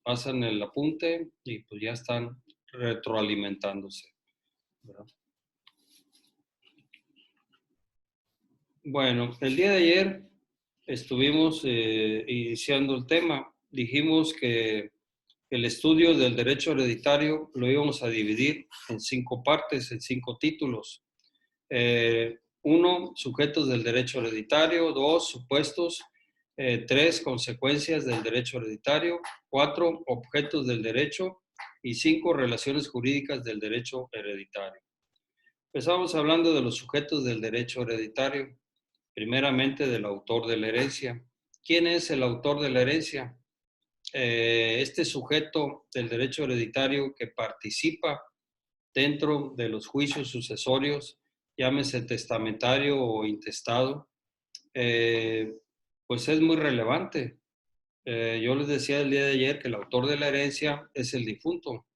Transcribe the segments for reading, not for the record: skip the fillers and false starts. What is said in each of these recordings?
pasan el apunte y pues ya están retroalimentándose, ¿verdad? Bueno, el día de ayer estuvimos iniciando el tema. Dijimos que el estudio del derecho hereditario lo íbamos a dividir en 5 partes, en 5 títulos. 1, sujetos del derecho hereditario. 2, supuestos. 3, consecuencias del derecho hereditario. 4, objetos del derecho. Y 5, relaciones jurídicas del derecho hereditario. Empezamos hablando de los sujetos del derecho hereditario. Primeramente, del autor de la herencia. ¿Quién es el autor de la herencia? Este sujeto del derecho hereditario que participa dentro de los juicios sucesorios, llámese testamentario o intestado, pues es muy relevante. Yo les decía el día de ayer que el autor de la herencia es el difunto,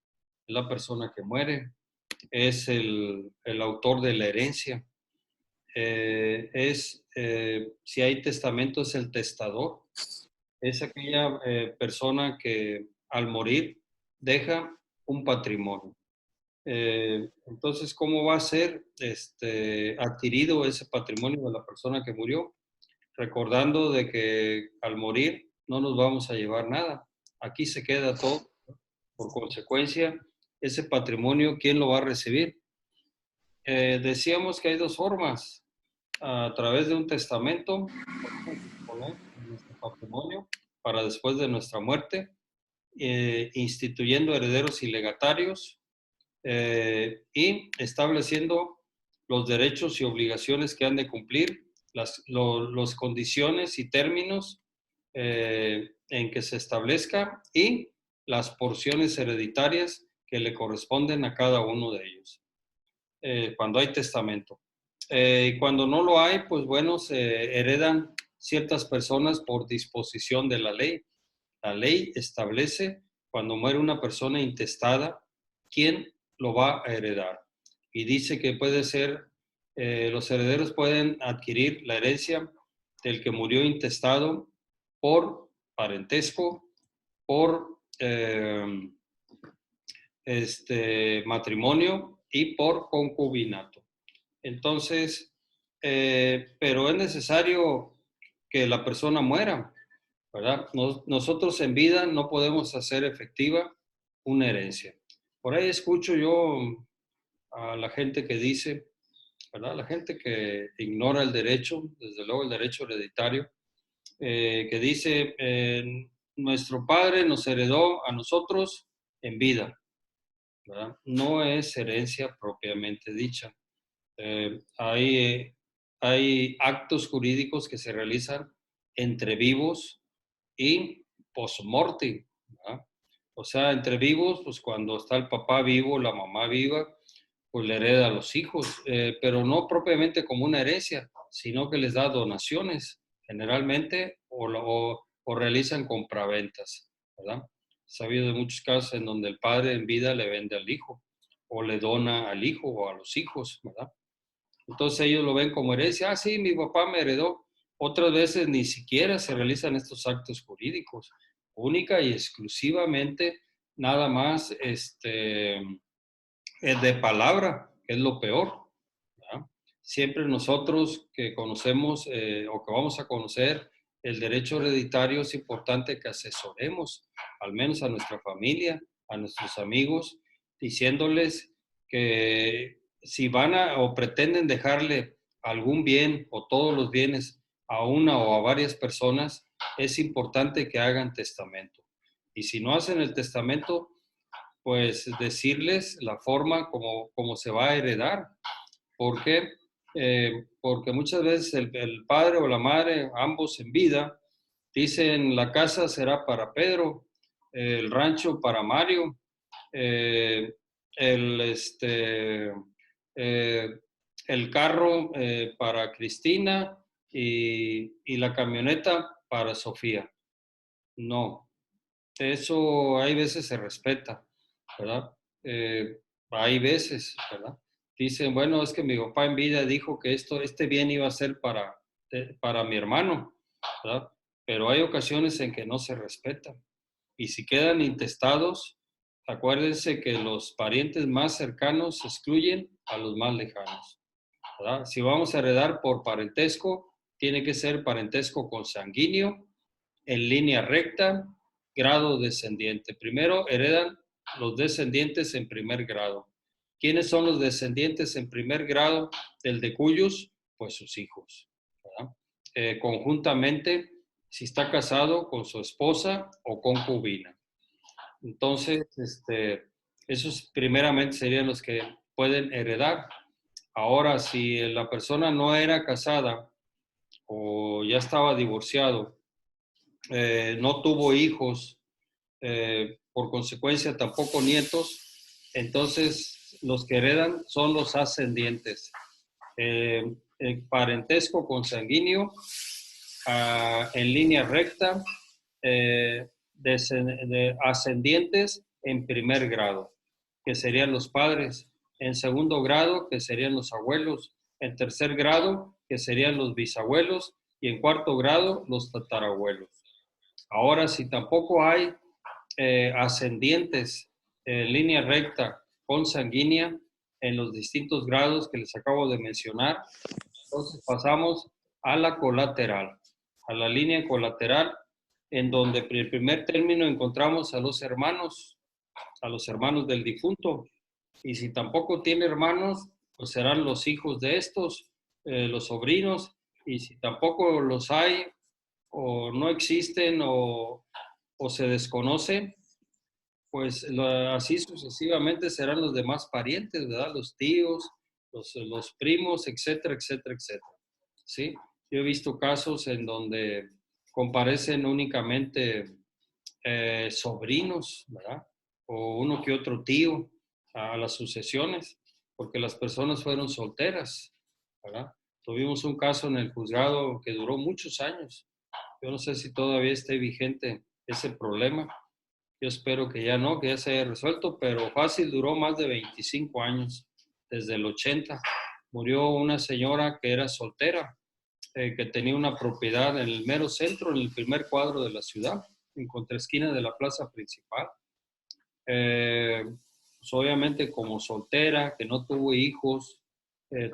es la persona que muere, es el autor de la herencia. Si hay testamento, es el testador, es aquella persona que al morir deja un patrimonio. Entonces, ¿cómo va a ser adquirido ese patrimonio de la persona que murió? Recordando de que al morir no nos vamos a llevar nada. Aquí se queda todo. Por consecuencia, ese patrimonio, ¿quién lo va a recibir? Decíamos que hay 2 formas. A través de un testamento, podemos disponer de nuestro patrimonio para después de nuestra muerte, instituyendo herederos y legatarios, y estableciendo los derechos y obligaciones que han de cumplir, las condiciones y términos en que se establezca y las porciones hereditarias que le corresponden a cada uno de ellos, cuando hay testamento. Y cuando no lo hay, pues bueno, se heredan ciertas personas por disposición de la ley. La ley establece cuando muere una persona intestada, quién lo va a heredar. Y dice que puede ser, los herederos pueden adquirir la herencia del que murió intestado por parentesco, por matrimonio y por concubinato. Entonces, pero es necesario que la persona muera, ¿verdad? Nosotros en vida no podemos hacer efectiva una herencia. Por ahí escucho yo a la gente que dice, ¿verdad? La gente que ignora el derecho, desde luego el derecho hereditario, que dice, nuestro padre nos heredó a nosotros en vida, ¿verdad? No es herencia propiamente dicha. Hay actos jurídicos que se realizan entre vivos y post-mortem, ¿verdad? O sea, entre vivos, pues cuando está el papá vivo, la mamá viva, pues le hereda a los hijos, pero no propiamente como una herencia, sino que les da donaciones, generalmente, o realizan compraventas, ¿verdad? He sabido de muchos casos en donde el padre en vida le vende al hijo, o le dona al hijo o a los hijos, ¿verdad? Entonces ellos lo ven como herencia. Ah, sí, mi papá me heredó. Otras veces ni siquiera se realizan estos actos jurídicos. Única y exclusivamente nada más de palabra, que es lo peor, ¿verdad? Siempre nosotros que conocemos o que vamos a conocer el derecho hereditario, es importante que asesoremos al menos a nuestra familia, a nuestros amigos, diciéndoles que si van a o pretenden dejarle algún bien o todos los bienes a una o a varias personas, es importante que hagan testamento. Y si no hacen el testamento, pues decirles la forma como se va a heredar. ¿Por qué? Porque muchas veces el padre o la madre, ambos en vida, dicen la casa será para Pedro, el rancho para Mario, eh, el, este, eh, el carro para Cristina y la camioneta para Sofía. No, eso hay veces se respeta, ¿verdad? Hay veces, ¿verdad? Dicen, bueno, es que mi papá en vida dijo que este bien iba a ser para mi hermano, ¿verdad? Pero hay ocasiones en que no se respeta. Y si quedan intestados, acuérdense que los parientes más cercanos excluyen a los más lejanos, ¿verdad? Si vamos a heredar por parentesco, tiene que ser parentesco consanguíneo, en línea recta, grado descendiente. Primero heredan los descendientes en primer grado. ¿Quiénes son los descendientes en primer grado del decuyus? Pues sus hijos, ¿verdad? Conjuntamente, si está casado con su esposa o concubina. Entonces, esos primeramente serían los que pueden heredar. Ahora, si la persona no era casada o ya estaba divorciado, no tuvo hijos, por consecuencia tampoco nietos, entonces los que heredan son los ascendientes. El parentesco consanguíneo en línea recta, ascendientes en primer grado, que serían los padres; en segundo grado, que serían los abuelos; en tercer grado, que serían los bisabuelos; y en cuarto grado, los tatarabuelos. Ahora, si tampoco hay ascendientes en línea recta consanguínea en los distintos grados que les acabo de mencionar, entonces pasamos a la colateral, a la línea colateral, en donde en el primer término encontramos a los hermanos del difunto. Y si tampoco tiene hermanos, pues serán los hijos de estos, los sobrinos. Y si tampoco los hay, o no existen, o se desconocen, pues así sucesivamente serán los demás parientes, ¿verdad? Los tíos, los primos, etcétera, etcétera, etcétera. ¿Sí? Yo he visto casos en donde comparecen únicamente sobrinos, ¿verdad? O uno que otro tío a las sucesiones, porque las personas fueron solteras, ¿verdad? Tuvimos un caso en el juzgado que duró muchos años. Yo no sé si todavía esté vigente ese problema. Yo espero que ya no, que ya se haya resuelto, pero fácil duró más de 25 años, desde el 80. Murió una señora que era soltera, que tenía una propiedad en el mero centro, en el primer cuadro de la ciudad, en contraesquina de la plaza principal. Pues obviamente como soltera, que no tuvo hijos,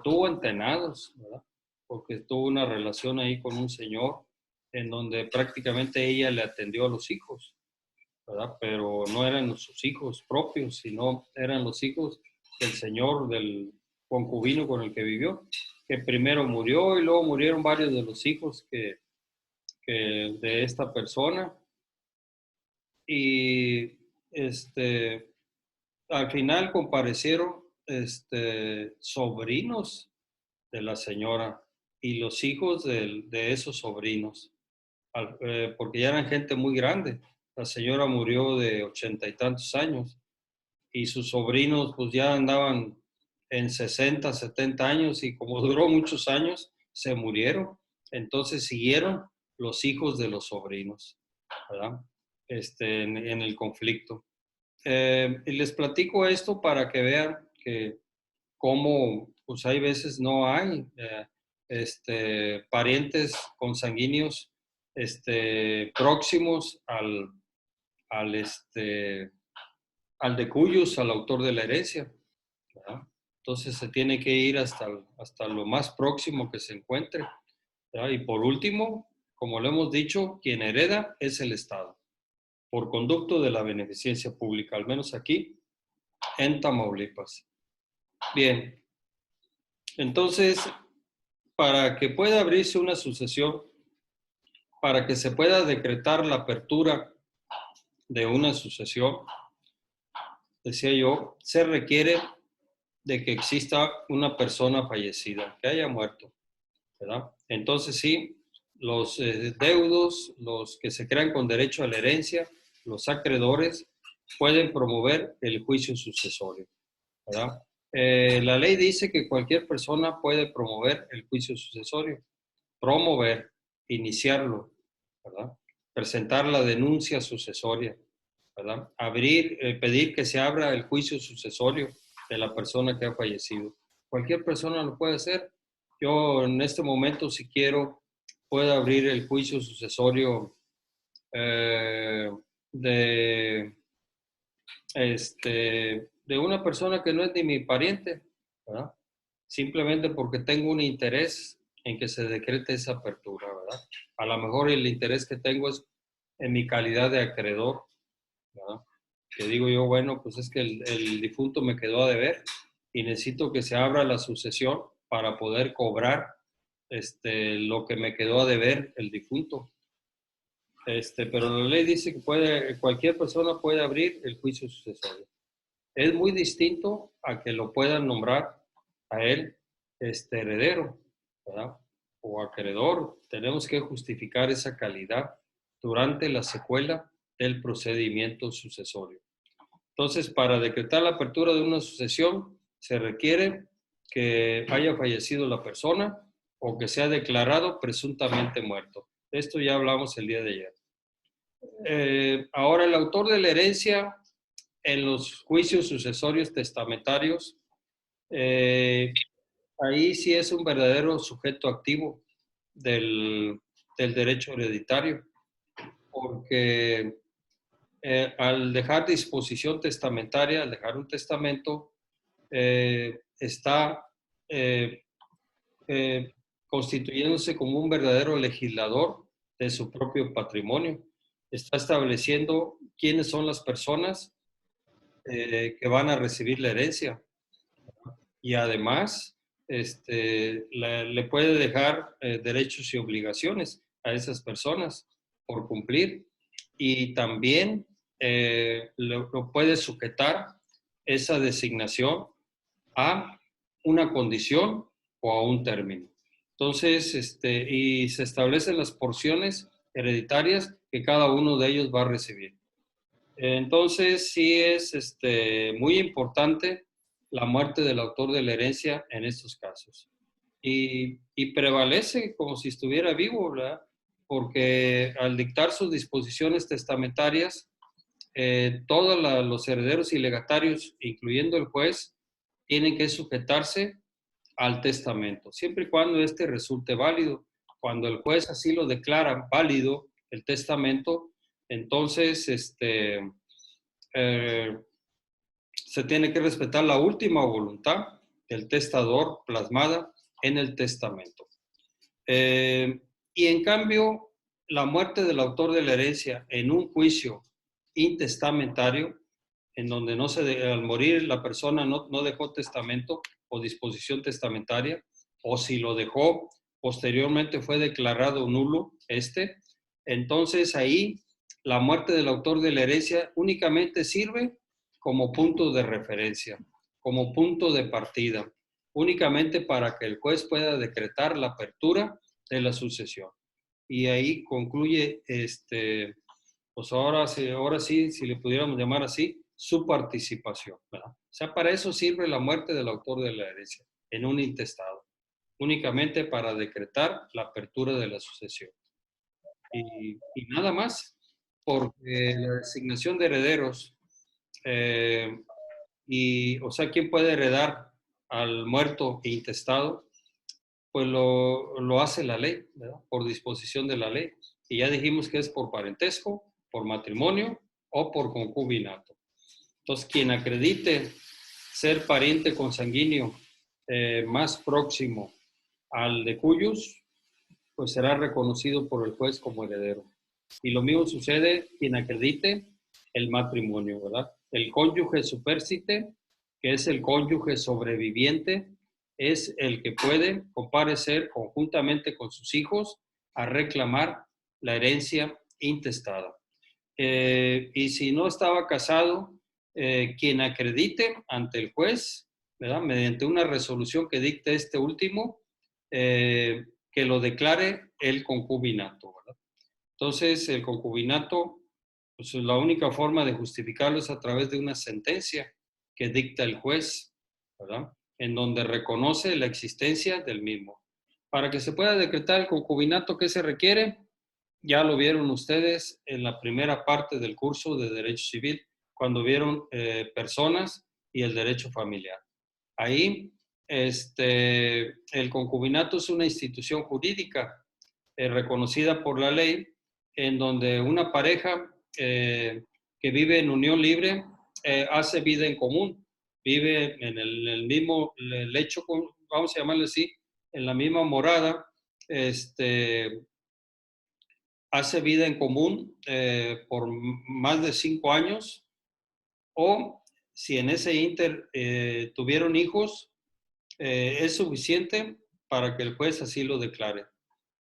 tuvo entenados, ¿verdad? Porque tuvo una relación ahí con un señor en donde prácticamente ella le atendió a los hijos, ¿verdad? Pero no eran sus hijos propios, sino eran los hijos del señor, del concubino con el que vivió, que primero murió y luego murieron varios de los hijos de esta persona. Y al final comparecieron sobrinos de la señora y los hijos de esos sobrinos, porque ya eran gente muy grande. La señora murió de 80 y tantos años y sus sobrinos pues ya andaban en 60, 70 años, y como duró muchos años, se murieron. Entonces siguieron los hijos de los sobrinos, ¿verdad? En el conflicto. Y les platico esto para que vean que cómo pues hay veces no hay parientes consanguíneos próximos al al decuyus, al autor de la herencia, ¿verdad? Entonces se tiene que ir hasta lo más próximo que se encuentre, ¿verdad? Y por último, como lo hemos dicho, quien hereda es el Estado, por conducto de la beneficencia pública, al menos aquí en Tamaulipas. Bien, entonces, para que pueda abrirse una sucesión, para que se pueda decretar la apertura de una sucesión, decía yo, se requiere de que exista una persona fallecida, que haya muerto, ¿verdad? Entonces sí, los deudos, los que se crean con derecho a la herencia, los acreedores, pueden promover el juicio sucesorio, ¿verdad? La ley dice que cualquier persona puede promover el juicio sucesorio, promover, iniciarlo, ¿verdad? Presentar la denuncia sucesoria, ¿verdad? Pedir que se abra el juicio sucesorio de la persona que ha fallecido. Cualquier persona lo puede hacer. Yo en este momento, si quiero, puedo abrir el juicio sucesorio de, de una persona que no es ni mi pariente, ¿verdad? Simplemente porque tengo un interés en que se decrete esa apertura, ¿verdad? A lo mejor el interés que tengo es en mi calidad de acreedor, ¿verdad? Que digo yo, bueno, pues es que el difunto me quedó a deber y necesito que se abra la sucesión para poder cobrar lo que me quedó a deber el difunto. Pero la ley dice que cualquier persona puede abrir el juicio sucesorio. Es muy distinto a que lo puedan nombrar a él heredero, ¿verdad? O acreedor. Tenemos que justificar esa calidad durante la secuela del procedimiento sucesorio. Entonces, para decretar la apertura de una sucesión, se requiere que haya fallecido la persona o que sea declarado presuntamente muerto. De esto ya hablamos el día de ayer. Ahora, el autor de la herencia en los juicios sucesorios testamentarios, ahí sí es un verdadero sujeto activo del derecho hereditario, porque al dejar disposición testamentaria, al dejar un testamento, está eh, constituyéndose como un verdadero legislador de su propio patrimonio. Está estableciendo quiénes son las personas que van a recibir la herencia. Y además, le puede dejar derechos y obligaciones a esas personas por cumplir. Y también lo puede sujetar esa designación a una condición o a un término. Entonces, y se establecen las porciones hereditarias que cada uno de ellos va a recibir. Entonces, sí es muy importante la muerte del autor de la herencia en estos casos. Y prevalece como si estuviera vivo, ¿verdad? Porque al dictar sus disposiciones testamentarias, todos los herederos y legatarios, incluyendo el juez, tienen que sujetarse al testamento, siempre y cuando éste resulte válido. Cuando el juez así lo declara válido, el testamento, entonces se tiene que respetar la última voluntad del testador plasmada en el testamento. Y en cambio, la muerte del autor de la herencia en un juicio intestamentario, en donde al morir la persona no dejó testamento o disposición testamentaria, o si lo dejó, posteriormente fue declarado nulo entonces ahí la muerte del autor de la herencia únicamente sirve como punto de referencia, como punto de partida, únicamente para que el juez pueda decretar la apertura de la sucesión. Y ahí concluye, pues ahora sí, si le pudiéramos llamar así, su participación, ¿verdad? O sea, para eso sirve la muerte del autor de la herencia en un intestado, únicamente para decretar la apertura de la sucesión. Y nada más, porque la designación de herederos, o sea, ¿quién puede heredar al muerto e intestado? Pues lo hace la ley, ¿verdad? Por disposición de la ley. Y ya dijimos que es por parentesco, por matrimonio o por concubinato. Entonces, quien acredite ser pariente consanguíneo más próximo al de cuyos, pues será reconocido por el juez como heredero. Y lo mismo sucede quien acredite el matrimonio, ¿verdad? El cónyuge supérsite, que es el cónyuge sobreviviente, es el que puede comparecer conjuntamente con sus hijos a reclamar la herencia intestada. Y si no estaba casado, quien acredite ante el juez, ¿verdad? Mediante una resolución que dicte este último, que lo declare el concubinato, ¿verdad? Entonces, el concubinato, pues la única forma de justificarlo es a través de una sentencia que dicta el juez, ¿verdad? En donde reconoce la existencia del mismo. Para que se pueda decretar el concubinato, ¿qué se requiere? Ya lo vieron ustedes en la primera parte del curso de Derecho Civil, cuando vieron personas y el derecho familiar. Ahí, el concubinato es una institución jurídica reconocida por la ley, en donde una pareja que vive en unión libre hace vida en común, vive en el mismo lecho, vamos a llamarle así, en la misma morada, hace vida en común por más de 5 años, o si en ese inter tuvieron hijos, es suficiente para que el juez así lo declare,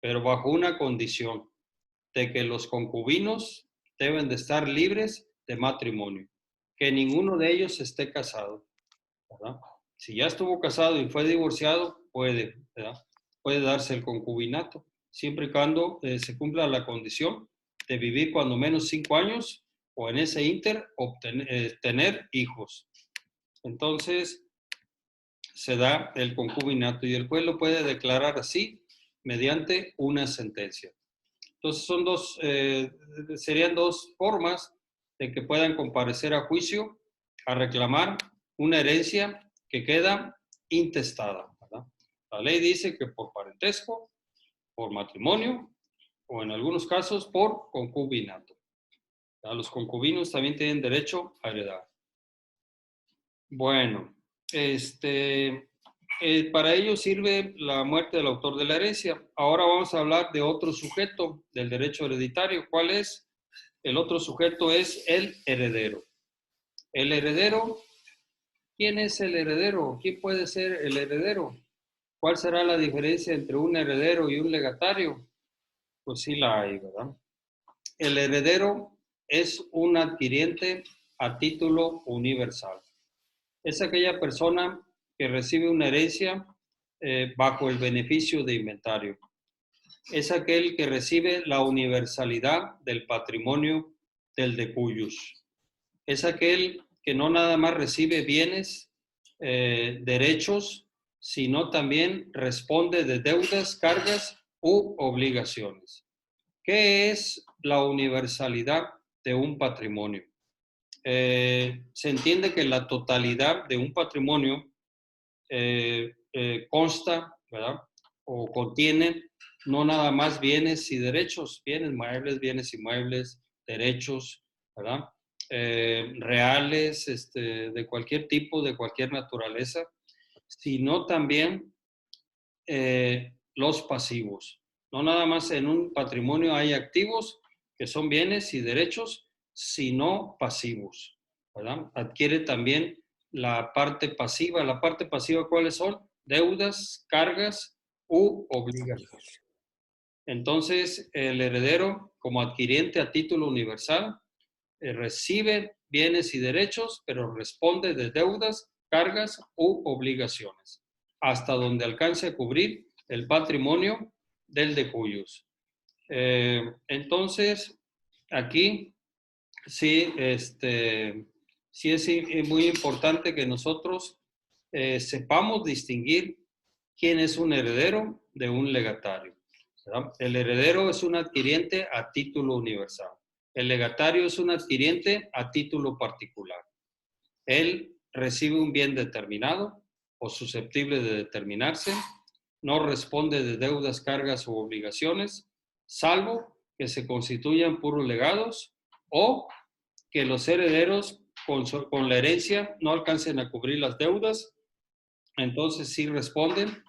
pero bajo una condición, de que los concubinos deben de estar libres de matrimonio, que ninguno de ellos esté casado, ¿verdad? Si ya estuvo casado y fue divorciado, puede, ¿verdad? Puede darse el concubinato, siempre y cuando se cumpla la condición de vivir cuando menos 5 años o en ese inter tener hijos. Entonces se da el concubinato y el juez lo puede declarar así mediante una sentencia. Entonces serían dos formas de que puedan comparecer a juicio a reclamar una herencia que queda intestada, ¿verdad? La ley dice que por parentesco, por matrimonio o en algunos casos por concubinato. Los concubinos también tienen derecho a heredar. Bueno, para ello sirve la muerte del autor de la herencia. Ahora vamos a hablar de otro sujeto del derecho hereditario. ¿Cuál es? El otro sujeto es el heredero. El heredero, ¿quién es el heredero? ¿Quién puede ser el heredero? ¿Cuál será la diferencia entre un heredero y un legatario? Pues sí la hay, ¿verdad? El heredero es un adquiriente a título universal. Es aquella persona que recibe una herencia bajo el beneficio de inventario. Es aquel que recibe la universalidad del patrimonio del decuyus. Es aquel que no nada más recibe bienes, derechos, sino también responde de deudas, cargas u obligaciones. ¿Qué es la universalidad de un patrimonio? Se entiende que la totalidad de un patrimonio consta, ¿verdad? O contiene no nada más bienes y derechos, bienes muebles, bienes inmuebles, derechos, ¿verdad? Reales, de cualquier tipo, de cualquier naturaleza, sino también los pasivos. No nada más en un patrimonio hay activos que son bienes y derechos, sino pasivos, ¿verdad? Adquiere también la parte pasiva. La parte pasiva, ¿cuáles son? Deudas, cargas u obligaciones. Entonces, el heredero, como adquiriente a título universal, recibe bienes y derechos, pero responde de deudas, cargas u obligaciones, hasta donde alcance a cubrir el patrimonio del decuyus. Entonces, aquí sí, sí es muy importante que nosotros sepamos distinguir quién es un heredero de un legatario, ¿verdad? El heredero es un adquiriente a título universal. El legatario es un adquiriente a título particular. Él recibe un bien determinado o susceptible de determinarse, no responde de deudas, cargas u obligaciones, salvo que se constituyan puros legados o que los herederos con la herencia no alcancen a cubrir las deudas, entonces sí responden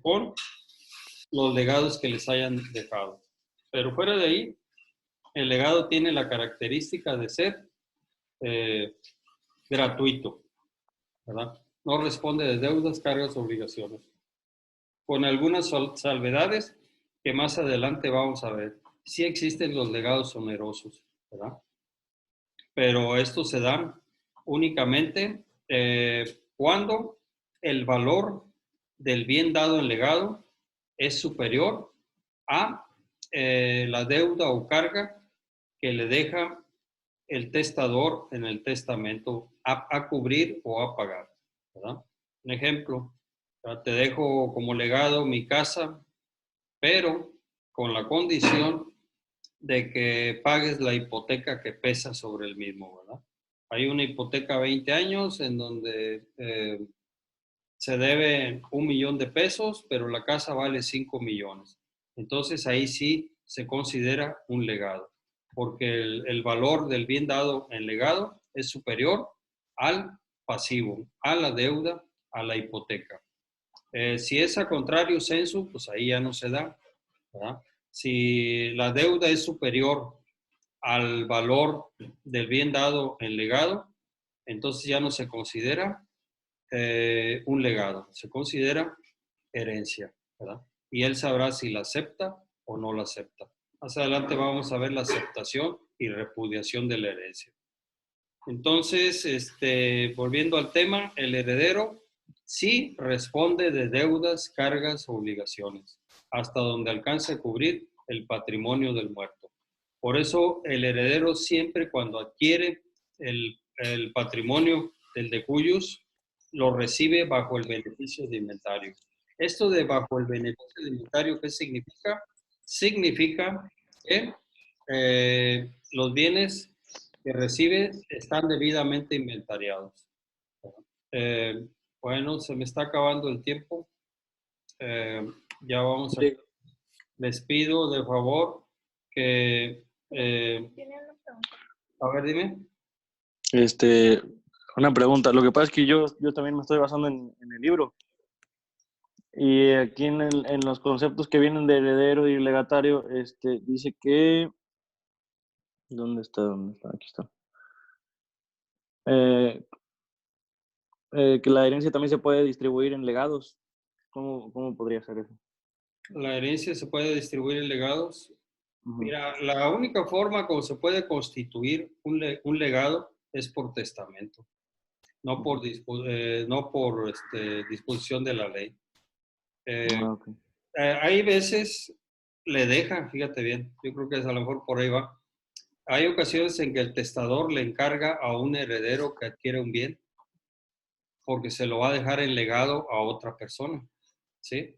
con los legados que les hayan dejado. Pero fuera de ahí, el legado tiene la característica de ser gratuito, ¿verdad? No responde de deudas, cargas o obligaciones. Con algunas salvedades que más adelante vamos a ver. Sí existen los legados onerosos, ¿verdad? Pero estos se dan únicamente cuando el valor del bien dado en legado es superior a la deuda o carga que le deja el testador en el testamento a cubrir o a pagar, ¿verdad? Un ejemplo, te dejo como legado mi casa, pero con la condición de que pagues la hipoteca que pesa sobre el mismo, ¿verdad? Hay una hipoteca a 20 años en donde se debe 1 millón de pesos, pero la casa vale 5 millones. Entonces ahí sí se considera un legado. porque el valor del bien dado en legado es superior al pasivo, a la deuda, a la hipoteca. Si es a contrario censo, pues ahí ya no se da, ¿verdad? Si la deuda es superior al valor del bien dado en legado, entonces ya no se considera un legado, se considera herencia, ¿verdad? Y él sabrá si la acepta o no la acepta. Más adelante vamos a ver la aceptación y repudiación de la herencia. Entonces, volviendo al tema, el heredero sí responde de deudas, cargas o obligaciones, hasta donde alcance a cubrir el patrimonio del muerto. Por eso, el heredero siempre cuando adquiere el patrimonio del decuyus, lo recibe bajo el beneficio de inventario. Esto de bajo el beneficio de inventario, ¿qué significa? Significa que los bienes que recibe están debidamente inventariados. Eh, bueno, se me está acabando el tiempo. Ya vamos a... Sí. Les pido de favor que... a ver, dime. Una pregunta. Lo que pasa es que yo también me estoy basando en el libro. Y aquí en los conceptos que vienen de heredero y legatario, dice que... ¿Dónde está? ¿Dónde está? Aquí está. Eh, que la herencia también se puede distribuir en legados. ¿Cómo podría ser eso? La herencia se puede distribuir en legados. Ujú. Mira, la única forma como se puede constituir un legado es por testamento, no por, no por disposición de la ley. Ah, ok. Hay veces le dejan, fíjate bien, yo creo que es a lo mejor por ahí va. Hay ocasiones en que el testador le encarga a un heredero que adquiere un bien porque se lo va a dejar en legado a otra persona, ¿sí?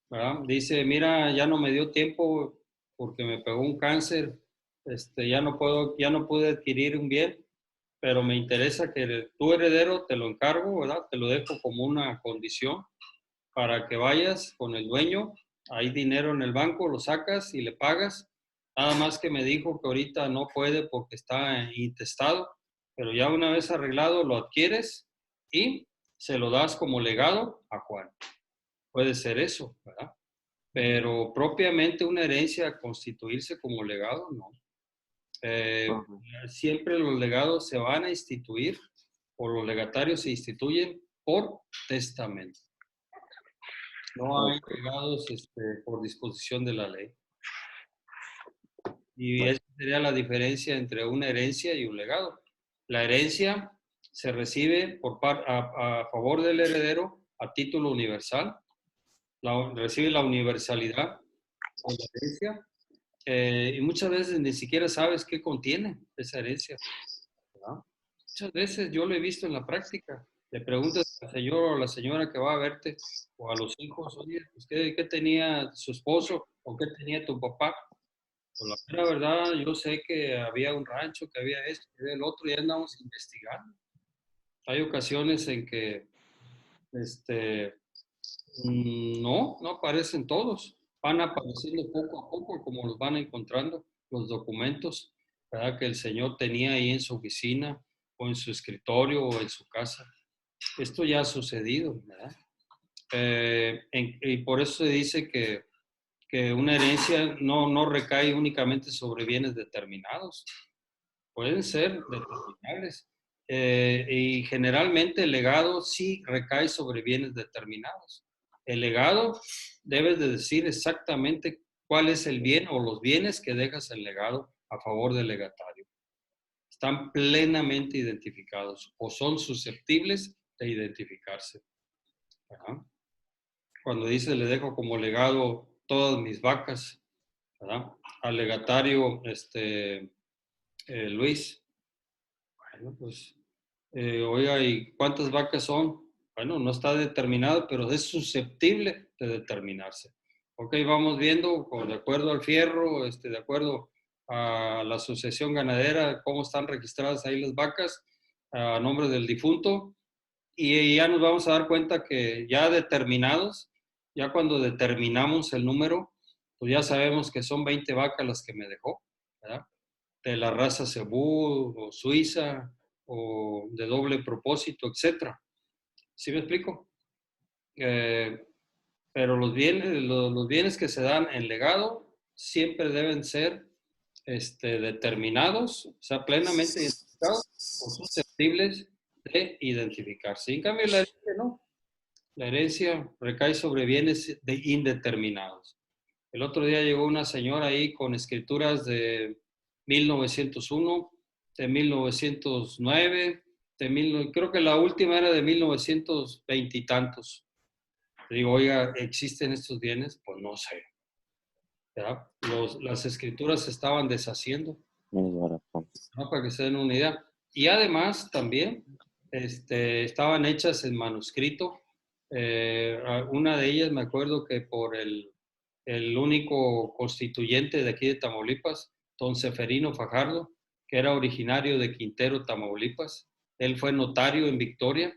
¿Verdad? Dice, mira, ya no me dio tiempo porque me pegó un cáncer, ya no pude adquirir un bien, pero me interesa que tu heredero te lo encargo, ¿verdad? Te lo dejo como una condición para que vayas con el dueño, hay dinero en el banco, lo sacas y le pagas. Nada más que me dijo que ahorita no puede porque está intestado, pero ya una vez arreglado lo adquieres y se lo das como legado a Juan. Puede ser eso, ¿verdad? Pero propiamente una herencia constituirse como legado, no. Eh, Ok. Siempre los legados se van a instituir o los legatarios se instituyen por testamento. No hay Ok. legados por disposición de la ley. Y esa sería la diferencia entre una herencia y un legado. La herencia se recibe a favor del heredero a título universal. Recibe la universalidad de la herencia y muchas veces ni siquiera sabes qué contiene esa herencia, ¿verdad? Muchas veces yo lo he visto en la práctica. Le preguntas al señor o a la señora que va a verte o a los hijos, oye, pues, ¿qué tenía su esposo o qué tenía tu papá? Pues la mera verdad, yo sé que había un rancho, que había esto, que había el otro, y andamos investigando. Hay ocasiones en que no aparecen todos. Van apareciendo poco a poco, como los van encontrando los documentos, ¿verdad? Que el Señor tenía ahí en su oficina, o en su escritorio, o en su casa. Esto ya ha sucedido, ¿verdad? Y por eso se dice que una herencia no recae únicamente sobre bienes determinados, pueden ser determinables. Y generalmente el legado sí recae sobre bienes determinados. El legado debes de decir exactamente cuál es el bien o los bienes que dejas en legado a favor del legatario. Están plenamente identificados o son susceptibles de identificarse. ¿Verdad? Cuando dice le dejo como legado todas mis vacas, ¿verdad? Al legatario, Luis, bueno, pues, oiga, ¿y cuántas vacas son? Bueno, no está determinado, pero es susceptible de determinarse. Ok, vamos viendo, de acuerdo al fierro, de acuerdo a la asociación ganadera, cómo están registradas ahí las vacas a nombre del difunto, y ya nos vamos a dar cuenta que ya determinados, ya cuando determinamos el número, pues ya sabemos que son 20 vacas las que me dejó, ¿verdad? de la raza cebú o suiza o de doble propósito, etc. ¿Sí me explico? Pero los bienes que se dan en legado siempre deben ser determinados, o sea, plenamente identificados o susceptibles de identificarse. En cambio, la herencia no. La herencia recae sobre bienes indeterminados. El otro día llegó una señora ahí con escrituras de 1901, de 1909, creo que la última era de 1920 y tantos. Digo, oiga, ¿existen estos bienes? Pues no sé. ¿Verdad? Las escrituras se estaban deshaciendo, ¿no? Para que se den una idea. Y además también estaban hechas en manuscrito. Una de ellas me acuerdo que por el único constituyente de aquí de Tamaulipas, don Seferino Fajardo, que era originario de Quintero, Tamaulipas. Él fue notario en Victoria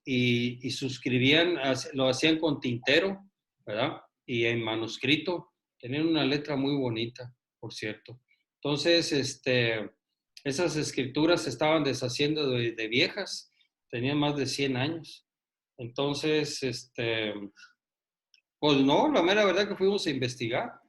y suscribían, lo hacían con tintero, ¿verdad? Y en manuscrito. Tenían una letra muy bonita, por cierto. Entonces, esas escrituras se estaban deshaciendo de viejas, tenían más de 100 años. Entonces, pues no, la mera verdad que fuimos a investigar.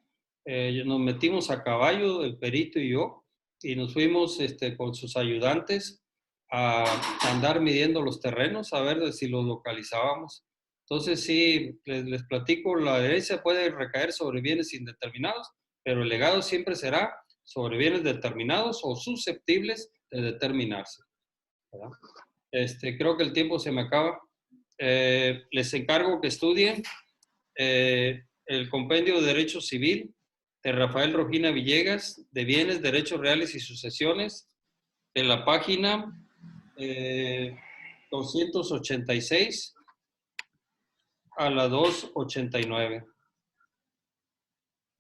Nos metimos a caballo, el perito y yo, y nos fuimos con sus ayudantes a andar midiendo los terrenos, a ver si los localizábamos. Entonces, sí, les platico, la herencia puede recaer sobre bienes indeterminados, pero el legado siempre será sobre bienes determinados o susceptibles de determinarse, ¿verdad? Creo que el tiempo se me acaba. Les encargo que estudien el Compendio de Derecho Civil de Rafael Rojina Villegas, de Bienes, Derechos Reales y Sucesiones, de la página 286 a la 289.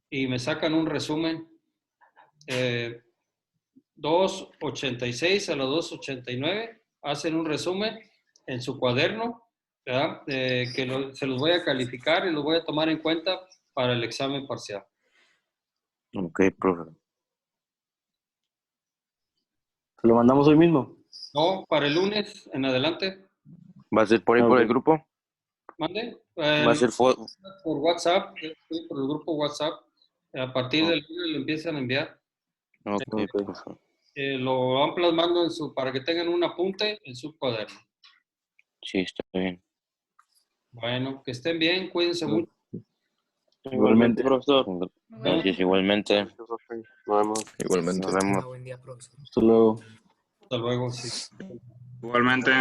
Y me sacan un resumen. 286 a la 289, hacen un resumen en su cuaderno, ¿verdad? Se los voy a calificar y los voy a tomar en cuenta para el examen parcial. Ok, profe. ¿Lo mandamos hoy mismo? No, para el lunes en adelante. ¿Va a ser por ahí por el grupo? ¿Mande? ¿Va a ser por WhatsApp, por el grupo WhatsApp. A partir del lunes lo empiezan a enviar. Ok, profe. Lo van plasmando para que tengan un apunte en su cuaderno. Sí, está bien. Bueno, que estén bien, cuídense mucho. Igualmente, profesor. Gracias, igualmente. Nos vemos. Igualmente. Nos vemos. Buen día, profesor. Hasta luego. Hasta luego, sí. Igualmente.